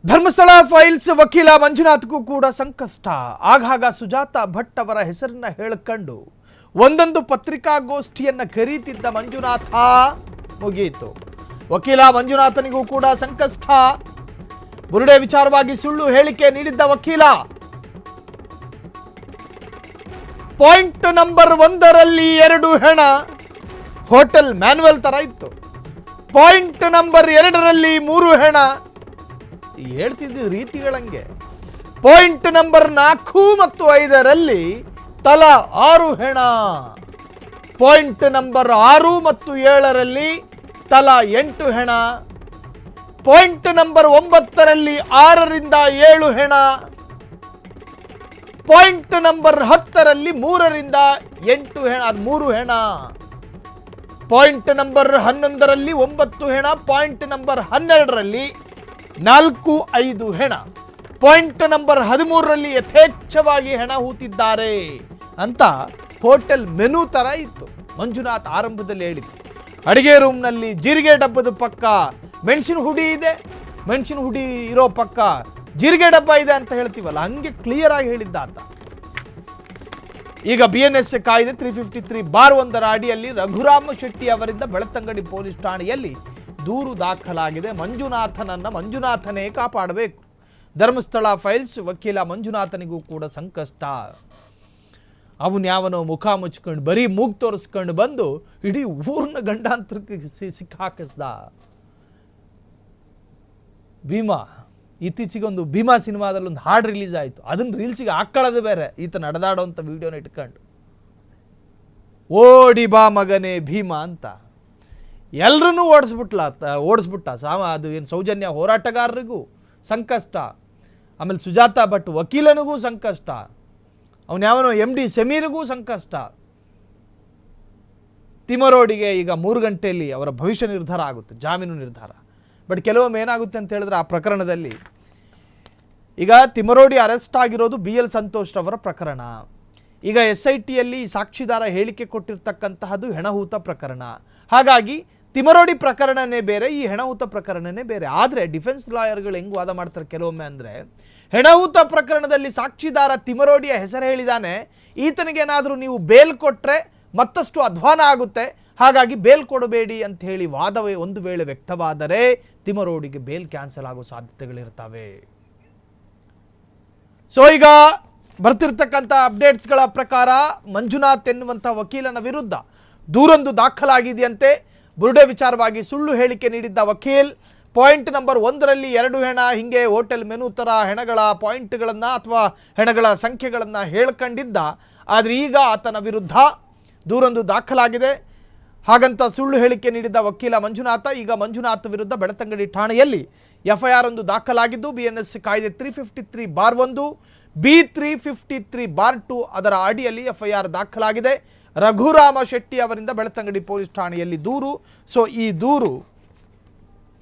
Dharmasthala files ವಕೀಲ ಮಂಜುನಾಥ್ಗೂ ಕೂಡ ಸಂಕಷ್ಟ. ಆಗಾಗ ಸುಜಾತ ಭಟ್ ಅವರ ಹೆಸರನ್ನ ಹೇಳಿಕೊಂಡು ಒಂದೊಂದು ಪತ್ರಿಕಾಗೋಷ್ಠಿಯನ್ನ ಕರೀತಿದ್ದ ಮಂಜುನಾಥ ಮುಗಿಯಿತು. ವಕೀಲ ಮಂಜುನಾಥನಿಗೂ ಕೂಡ ಸಂಕಷ್ಟ. ಬುರುಡೆ ವಿಚಾರವಾಗಿ ಸುಳ್ಳು ಹೇಳಿಕೆ ನೀಡಿದ್ದ ವಕೀಲ ಪಾಯಿಂಟ್ ನಂಬರ್ 1ರಲ್ಲಿ 2 ಹೆಣ, ಹೋಟೆಲ್ ಮ್ಯಾನ್ಯುವಲ್ ತರ ಇತ್ತು. ಪಾಯಿಂಟ್ ನಂಬರ್ 2ರಲ್ಲಿ 3 ಹೆಣ, ಹೇಳ್ತಿದ್ದ ರೀತಿಗಳಂಗೆ. ಪಾಯಿಂಟ್ ನಂಬರ್ 4 ಮತ್ತು 5ರಲ್ಲಿ ತಲಾ 6 ಹೆಣ. ಪಾಯಿಂಟ್ ನಂಬರ್ 6 ಮತ್ತು 7ರಲ್ಲಿ ತಲಾ 8 ಹೆಣ. ಪಾಯಿಂಟ್ ನಂಬರ್ 9ರಲ್ಲಿ 6ರಿಂದ 7 ಹೆಣ. ಪಾಯಿಂಟ್ ನಂಬರ್ 10ರಲ್ಲಿ 3ರಿಂದ 8 ಹೆಣ, ಅದು 3 ಹೆಣ. ಪಾಯಿಂಟ್ ನಂಬರ್ 11ರಲ್ಲಿ 9 ಹೆಣ. ಪಾಯಿಂಟ್ ನಂಬರ್ 12ರಲ್ಲಿ 4-5 ಹೆಣ. ಪಾಯಿಂಟ್ ನಂಬರ್ 13ರಲ್ಲಿ ಯಥೇಚ್ಛವಾಗಿ ಹೆಣ ಹೂತಿದ್ದಾರೆ ಅಂತ ಹೋಟೆಲ್ ಮೆನು ತರ ಇತ್ತು. ಮಂಜುನಾಥ್ ಆರಂಭದಲ್ಲಿ ಹೇಳಿತ್ತು, ಅಡಿಗೆ ರೂಮ್ನಲ್ಲಿ ಜೀರಿಗೆ ಡಬ್ಬದ ಪಕ್ಕ ಮೆಣಸಿನ ಹುಡಿ ಇದೆ, ಮೆಣಸಿನ ಹುಡಿ ಇರೋ ಪಕ್ಕ ಜೀರಿಗೆ ಡಬ್ಬ ಇದೆ ಅಂತ ಹೇಳ್ತೀವಲ್ಲ, ಹಂಗೆ ಕ್ಲಿಯರ್ ಆಗಿ ಹೇಳಿದ್ದ ಆತ. ಈಗ BNS ಕಾಯ್ದೆ 353(1) ಅಡಿಯಲ್ಲಿ ರಘುರಾಮ ಶೆಟ್ಟಿ ಅವರಿಂದ ಬೆಳ್ತಂಗಡಿ ಪೊಲೀಸ್ ಠಾಣೆಯಲ್ಲಿ ದೂರು ದಾಖಲಾಗಿದೆ. ಮಂಜುನಾಥನೇ ಕಾಪಾಡಬೇಕು. ಧರ್ಮಸ್ಥಳ ಫೈಲ್ಸ್ ವಕೀಲ ಮಂಜುನಾಥನಿಗೂ ಕೂಡ ಸಂಕಷ್ಟ. ಅವನ್ಯಾವನೋ ಮುಖ ಮುಚ್ಕೊಂಡು ಬರೀ ಮೂಗ್ ತೋರಿಸ್ಕೊಂಡು ಬಂದು ಇಡೀ ಊರ್ನ ಗಂಡಾಂತರಕ್ಕೆ ಸಿಕ್ಕಾಕಿಸ್ದ. ಭೀಮಾ, ಇತ್ತೀಚೆಗೊಂದು ಭೀಮಾ ಸಿನಿಮಾದಲ್ಲಿ ಒಂದು ಹಾಡು ರಿಲೀಸ್ ಆಯಿತು. ಅದನ್ನು ರೀಲ್ಸಿಗೆ ಹಾಕೊಳ್ಳೋದು ಬೇರೆ, ಈತ ನಡೆದಾಡೋಂಥ ವಿಡಿಯೋನ ಇಟ್ಕೊಂಡು ಓಡಿ ಬಾ ಮಗನೇ ಭೀಮಾ ಅಂತ ಎಲ್ಲರನ್ನೂ ಓಡಿಸ್ಬಿಟ್ಟ. ಅದು ಏನು ಸೌಜನ್ಯ ಹೋರಾಟಗಾರರಿಗೂ ಸಂಕಷ್ಟ, ಆಮೇಲೆ ಸುಜಾತ ಭಟ್ ವಕೀಲನಿಗೂ ಸಂಕಷ್ಟ, ಅವನ್ಯಾವನೋ MD ಸಮೀರ್ಗೂ ಸಂಕಷ್ಟ. ತಿಮರೋಡಿಗೆ ಈಗ 3 ಗಂಟೆಯಲ್ಲಿ ಅವರ ಭವಿಷ್ಯ ನಿರ್ಧಾರ ಆಗುತ್ತೆ, ಜಾಮೀನು ನಿರ್ಧಾರ. ಬಟ್ ಕೆಲವೊಮ್ಮೆ ಏನಾಗುತ್ತೆ ಅಂತ ಹೇಳಿದ್ರೆ ಆ ಪ್ರಕರಣದಲ್ಲಿ ಈಗ ತಿಮರೋಡಿ ಅರೆಸ್ಟ್ ಆಗಿರೋದು BL ಸಂತೋಷ್ ಅವರ ಪ್ರಕರಣ. ಈಗ SITಯಲ್ಲಿ ಸಾಕ್ಷಿದಾರ ಹೇಳಿಕೆ ಕೊಟ್ಟಿರ್ತಕ್ಕಂತಹದ್ದು ಹೆಣಹೂತ ಪ್ರಕರಣ. ಹಾಗಾಗಿ ತಿಮರೋಡಿ ಪ್ರಕರಣನೇ ಬೇರೆ, ಈ ಹೆಣಹೂತ ಪ್ರಕರಣನೇ ಬೇರೆ. ಆದರೆ ಡಿಫೆನ್ಸ್ ಲಾಯರ್ಗಳು ಹೆಂಗೆ ವಾದ ಮಾಡ್ತಾರೆ ಕೆಲವೊಮ್ಮೆ ಅಂದರೆ, ಹೆಣಹೂತ ಪ್ರಕರಣದಲ್ಲಿ ಸಾಕ್ಷಿದಾರ ತಿಮರೋಡಿಯ ಹೆಸರು ಹೇಳಿದಾನೆ, ಈತನಿಗೇನಾದರೂ ನೀವು ಬೇಲ್ ಕೊಟ್ಟರೆ ಮತ್ತಷ್ಟು ಅಧ್ವಾನ ಆಗುತ್ತೆ, ಹಾಗಾಗಿ ಬೇಲ್ ಕೊಡಬೇಡಿ ಅಂತ ಹೇಳಿ ವಾದವೇ ಒಂದು ವೇಳೆ ವ್ಯಕ್ತವಾದರೆ ತಿಮರೋಡಿಗೆ ಬೇಲ್ ಕ್ಯಾನ್ಸಲ್ ಆಗೋ ಸಾಧ್ಯತೆಗಳಿರ್ತವೆ. ಸೊ ಈಗ ಬರ್ತಿರ್ತಕ್ಕಂಥ ಅಪ್ಡೇಟ್ಸ್ಗಳ ಪ್ರಕಾರ ಮಂಜುನಾಥ್ ಎನ್ನುವಂಥ ವಕೀಲನ ವಿರುದ್ಧ ದೂರೊಂದು ದಾಖಲಾಗಿದೆಯಂತೆ. ಬುರುಡೆ ವಿಚಾರವಾಗಿ ಸುಳ್ಳು ಹೇಳಿಕೆ ನೀಡಿದ್ದ ವಕೀಲ್ ಪಾಯಿಂಟ್ ನಂಬರ್ 1ರಲ್ಲಿ 2 ಹೆಣ, ಹಿಂಗೆ ಹೋಟೆಲ್ ಮೆನು ಥರ ಹೆಣಗಳ ಪಾಯಿಂಟ್ಗಳನ್ನು ಅಥವಾ ಹೆಣಗಳ ಸಂಖ್ಯೆಗಳನ್ನು ಹೇಳ್ಕೊಂಡಿದ್ದ. ಆದರೆ ಈಗ ಆತನ ವಿರುದ್ಧ ದೂರೊಂದು ದಾಖಲಾಗಿದೆ. ಹಾಗಂತ ಸುಳ್ಳು ಹೇಳಿಕೆ ನೀಡಿದ್ದ ವಕೀಲ ಮಂಜುನಾಥ, ಈಗ ಮಂಜುನಾಥ್ ವಿರುದ್ಧ ಬೆಳ್ತಂಗಡಿ ಠಾಣೆಯಲ್ಲಿ FIR ಒಂದು ದಾಖಲಾಗಿದ್ದು BNS ಕಾಯ್ದೆ 353(1), B353(2) ಅದರ ಅಡಿಯಲ್ಲಿ FIR ದಾಖಲಾಗಿದೆ. ರಘುರಾಮ ಶೆಟ್ಟಿ ಅವರಿಂದ ಬೆಳ್ತಂಗಡಿ ಪೊಲೀಸ್ ಠಾಣೆಯಲ್ಲಿ ದೂರು. ಸೊ ಈ ದೂರು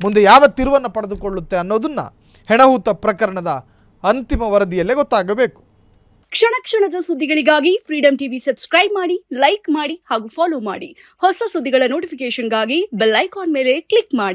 ಮುಂದೆ ಯಾವ ತಿರುವನ್ನು ಪಡೆದುಕೊಳ್ಳುತ್ತೆ ಅನ್ನೋದನ್ನ ಹೆಣಹೂತ ಪ್ರಕರಣದ ಅಂತಿಮ ವರದಿಯಲ್ಲೇ ಗೊತ್ತಾಗಬೇಕು. ಕ್ಷಣ ಕ್ಷಣದ ಸುದ್ದಿಗಳಿಗಾಗಿ ಫ್ರೀಡಂ ಟಿವಿ ಸಬ್ಸ್ಕ್ರೈಬ್ ಮಾಡಿ, ಲೈಕ್ ಮಾಡಿ ಹಾಗೂ ಫಾಲೋ ಮಾಡಿ. ಹೊಸ ಸುದ್ದಿಗಳ ನೋಟಿಫಿಕೇಶನ್ಗಾಗಿ ಬೆಲ್ ಐಕಾನ್ ಮೇಲೆ ಕ್ಲಿಕ್ ಮಾಡಿ.